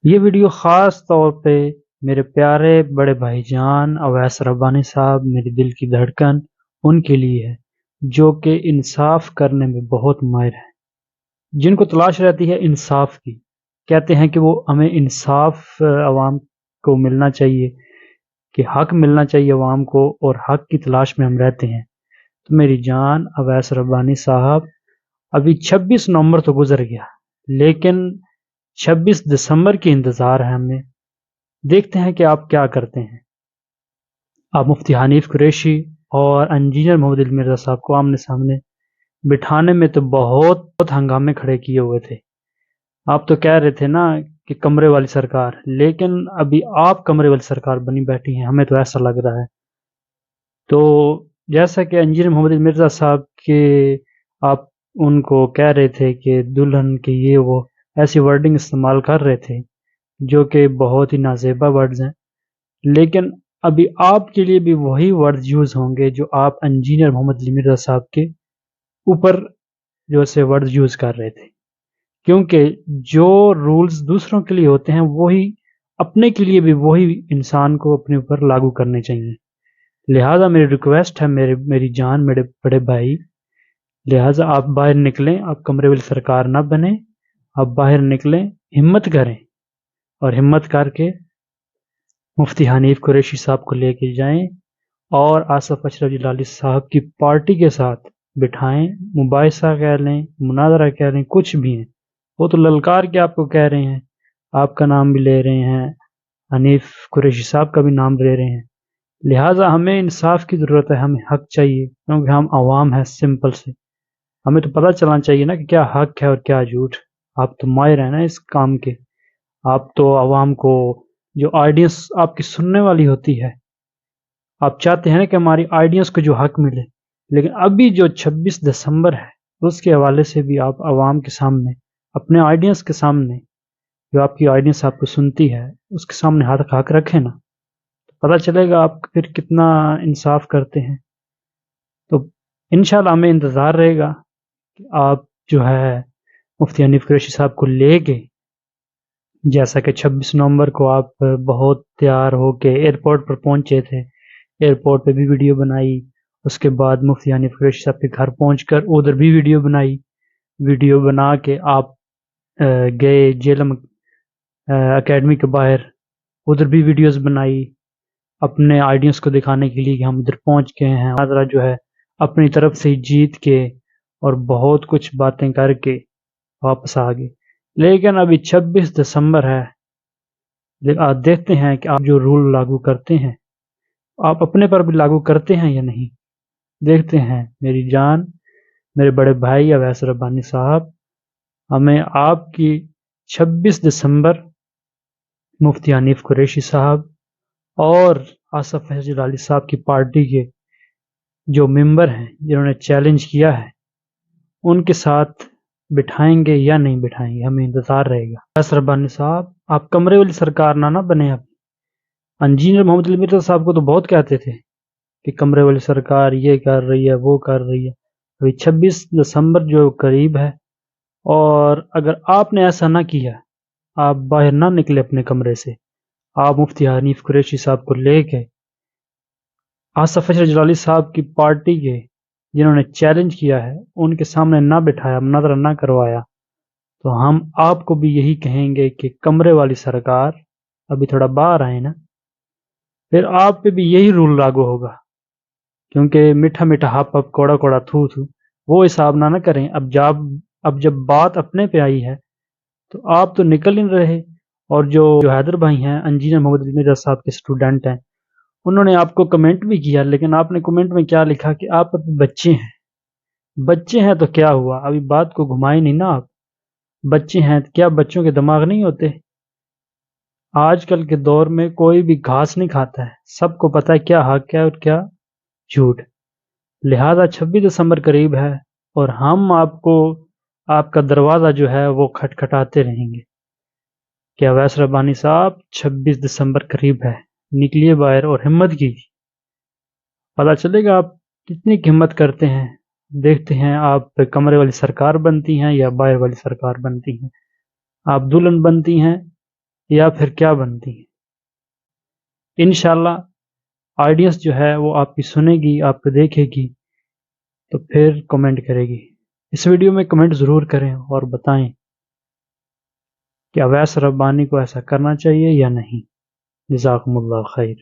یہ ویڈیو خاص طور پہ میرے پیارے بڑے بھائی جان اویس ربانی صاحب، میری دل کی دھڑکن، ان کے لیے ہے جو کہ انصاف کرنے میں بہت ماہر ہیں، جن کو تلاش رہتی ہے انصاف کی۔ کہتے ہیں کہ وہ ہمیں انصاف عوام کو ملنا چاہیے، کہ حق ملنا چاہیے عوام کو، اور حق کی تلاش میں ہم رہتے ہیں۔ تو میری جان اویس ربانی صاحب، ابھی 26 نومبر تو گزر گیا، لیکن 26 دسمبر کی انتظار ہے ہمیں۔ دیکھتے ہیں کہ آپ کیا کرتے ہیں۔ آپ مفتی حنیف قریشی اور انجینئر محمد علی مرزا صاحب کو آمنے سامنے بٹھانے میں تو بہت ہنگامے کھڑے کیے ہوئے تھے۔ آپ تو کہہ رہے تھے نا کہ کمرے والی سرکار، لیکن ابھی آپ کمرے والی سرکار بنی بیٹھی ہیں، ہمیں تو ایسا لگ رہا ہے۔ تو جیسا کہ انجینئر محمد علی مرزا صاحب کے آپ ان کو کہہ رہے تھے کہ دلہن کے یہ وہ ایسی ورڈنگ استعمال کر رہے تھے جو کہ بہت ہی نازیبا ورڈز ہیں، لیکن ابھی آپ کے لیے بھی وہی ورڈز یوز ہوں گے جو آپ انجینئر محمد علی مرزا صاحب کے اوپر جو سے ورڈز یوز کر رہے تھے، کیونکہ جو رولز دوسروں کے لیے ہوتے ہیں وہی اپنے کے لیے بھی وہی انسان کو اپنے اوپر لاگو کرنے چاہیے۔ لہٰذا میری ریکویسٹ ہے، میری جان، میرے بڑے بھائی، لہٰذا آپ باہر نکلیں، آپ کمرے والی سرکار نہ بنیں، آپ باہر نکلیں، ہمت کریں، اور ہمت کر کے مفتی حنیف قریشی صاحب کو لے کے جائیں اور آصف اشرف جلالی صاحب کی پارٹی کے ساتھ بٹھائیں، مباحثہ کہہ لیں، مناظرہ کہہ لیں، کچھ بھی ہیں۔ وہ تو للکار کے آپ کو کہہ رہے ہیں، آپ کا نام بھی لے رہے ہیں، حنیف قریشی صاحب کا بھی نام لے رہے ہیں۔ لہٰذا ہمیں انصاف کی ضرورت ہے، ہمیں حق چاہیے، کیونکہ ہم عوام ہیں سمپل سے۔ ہمیں تو پتہ چلنا چاہیے نا کہ کیا حق ہے اور کیا جھوٹ۔ آپ تو ماہر ہیں نا اس کام کے، آپ تو عوام کو، جو آڈینس آپ کی سننے والی ہوتی ہے، آپ چاہتے ہیں نا کہ ہماری آڈینس کو جو حق ملے، لیکن ابھی جو 26 دسمبر ہے اس کے حوالے سے بھی آپ عوام کے سامنے، اپنے آڈینس کے سامنے، جو آپ کی آڈینس آپ کو سنتی ہے، اس کے سامنے حق رکھیں نا، پتہ چلے گا آپ پھر کتنا انصاف کرتے ہیں۔ تو انشاءاللہ ہمیں انتظار رہے گا کہ آپ جو ہے مفتی حنیف قریشی صاحب کو لے کے، جیسا کہ 26 نومبر کو آپ بہت تیار ہو کے ایئرپورٹ پر پہنچے تھے، ایئرپورٹ پہ بھی ویڈیو بنائی، اس کے بعد مفتی حنیف قریشی صاحب کے گھر پہنچ کر ادھر بھی ویڈیو بنائی، ویڈیو بنا کے آپ گئے جیلم اکیڈمی کے باہر، ادھر بھی ویڈیوز بنائی اپنے آئیڈینس کو دکھانے کے لیے کہ ہم ادھر پہنچ گئے ہیں، حاضرہ جو ہے اپنی طرف سے جیت کے اور بہت کچھ باتیں کر کے واپس آ گئے۔ لیکن ابھی 26 دسمبر ہے، آپ دیکھتے ہیں کہ آپ جو رول لاگو کرتے ہیں آپ اپنے پر بھی لاگو کرتے ہیں یا نہیں، دیکھتے ہیں۔ میری جان، میرے بڑے بھائی اویس ربانی صاحب، ہمیں آپ کی 26 دسمبر مفتی حنیف قریشی صاحب اور آصف اشرف جلالی صاحب کی پارٹی کے جو ممبر ہیں جنہوں نے چیلنج کیا ہے، ان کے ساتھ بٹھائیں گے یا نہیں بٹھائیں گے، ہمیں انتظار رہے گا۔ اویس ربانی صاحب، آپ کمرے والی سرکار نہ بنے۔ اب انجینئر محمد علی مرزا صاحب کو تو بہت کہتے تھے کہ کمرے والی سرکار یہ کر رہی ہے، وہ کر رہی ہے۔ ابھی 26 دسمبر جو قریب ہے، اور اگر آپ نے ایسا نہ کیا، آپ باہر نہ نکلے اپنے کمرے سے، آپ مفتی حنیف قریشی صاحب کو لے کے آصف اشرف جلالی صاحب کی پارٹی کے جنہوں نے چیلنج کیا ہے ان کے سامنے نہ بٹھایا، مناظرہ نہ کروایا، تو ہم آپ کو بھی یہی کہیں گے کہ کمرے والی سرکار، ابھی تھوڑا باہر آئے نا، پھر آپ پہ بھی یہی رول لاگو ہوگا، کیونکہ میٹھا میٹھا ہپ ہپ کوڑا کوڑا تھو تھو، وہ حساب نہ کریں۔ اب جب بات اپنے پہ آئی ہے تو آپ تو نکل ہی رہے، اور جو حیدر بھائی ہیں، انجینئر محمد علی مرزا صاحب کے اسٹوڈنٹ ہیں، انہوں نے آپ کو کمنٹ بھی کیا، لیکن آپ نے کمنٹ میں کیا لکھا کہ آپ ابھی بچے ہیں۔ بچے ہیں تو کیا ہوا، ابھی بات کو گھمائے نہیں نا آپ۔ بچے ہیں، کیا بچوں کے دماغ نہیں ہوتے؟ آج کل کے دور میں کوئی بھی گھاس نہیں کھاتا ہے، سب کو پتہ ہے کیا حق ہے اور کیا جھوٹ۔ لہذا 26 دسمبر قریب ہے، اور ہم آپ کا دروازہ جو ہے وہ کھٹکھٹاتے رہیں گے کہ اویس ربانی صاحب 26 دسمبر قریب ہے، نکلیے باہر اور ہمت کیجیے، پتہ چلے گا آپ کتنی ہمت کرتے ہیں۔ دیکھتے ہیں آپ کمرے والی سرکار بنتی ہیں یا باہر والی سرکار بنتی ہیں، آپ دلہن بنتی ہیں یا پھر کیا بنتی ہیں؟ انشاءاللہ آڈینس جو ہے وہ آپ کی سنے گی، آپ کو دیکھے گی تو پھر کمنٹ کرے گی۔ اس ویڈیو میں کمنٹ ضرور کریں اور بتائیں کہ اویس ربانی کو ایسا کرنا چاہیے یا نہیں۔ جزاکم اللہ خیر۔